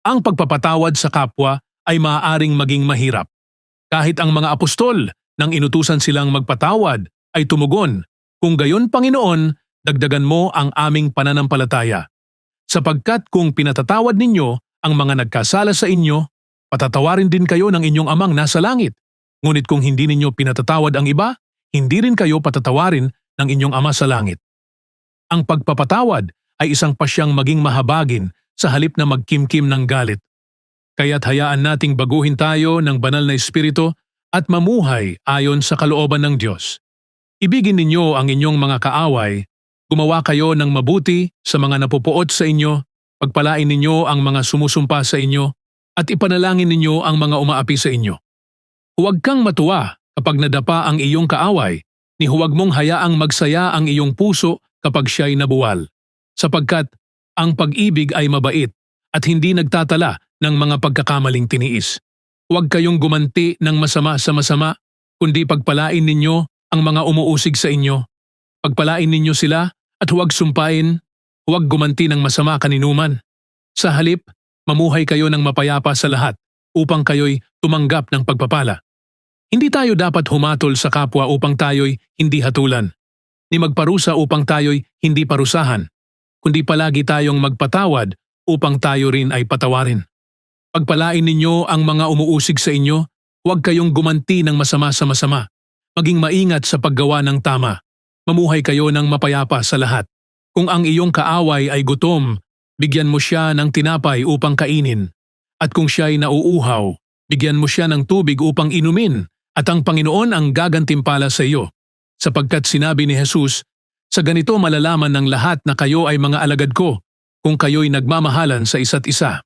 Ang pagpapatawad sa kapwa ay maaaring maging mahirap. Kahit ang mga apostol nang inutusan silang magpatawad ay tumugon, "Kung gayon, Panginoon, dagdagan mo ang aming pananampalataya. Sapagkat kung pinatatawad ninyo ang mga nagkasala sa inyo, patatawarin din kayo ng inyong amang nasa langit. Ngunit kung hindi ninyo pinatatawad ang iba, hindi rin kayo patatawarin ng inyong ama sa langit." Ang pagpapatawad ay isang pasyang maging mahabagin sa halip na magkimkim ng galit. Kaya't hayaan nating baguhin tayo ng banal na espiritu at mamuhay ayon sa kalooban ng Diyos. Ibigin ninyo ang inyong mga kaaway, gumawa kayo ng mabuti sa mga napupuot sa inyo, pagpalain ninyo ang mga sumusumpa sa inyo, at ipanalangin ninyo ang mga umaapi sa inyo. Huwag kang matuwa kapag nadapa ang iyong kaaway, ni huwag mong hayaang magsaya ang iyong puso kapag siya'y nabuwal. Sapagkat ang pag-ibig ay mabait at hindi nagtatala ng mga pagkakamaling tiniis. Huwag kayong gumanti ng masama sa masama, kundi pagpalain ninyo ang mga umuusig sa inyo. Pagpalain ninyo sila at huwag sumpain, huwag gumanti ng masama kaninuman. Sa halip, mamuhay kayo ng mapayapa sa lahat upang kayo'y tumanggap ng pagpapala. Hindi tayo dapat humatol sa kapwa upang tayo'y hindi hatulan, ni magparusa upang tayo'y hindi parusahan, kundi palagi tayong magpatawad upang tayo rin ay patawarin. Pagpalain ninyo ang mga umuusig sa inyo, huwag kayong gumanti ng masama sa masama. Maging maingat sa paggawa ng tama. Mamuhay kayo ng mapayapa sa lahat. Kung ang iyong kaaway ay gutom, bigyan mo siya ng tinapay upang kainin. At kung siya'y nauuhaw, bigyan mo siya ng tubig upang inumin, at ang Panginoon ang gagantimpala sa iyo. Sapagkat sinabi ni Jesus, "Sa ganito malalaman ng lahat na kayo ay mga alagad ko, kung kayo'y nagmamahalan sa isa't isa."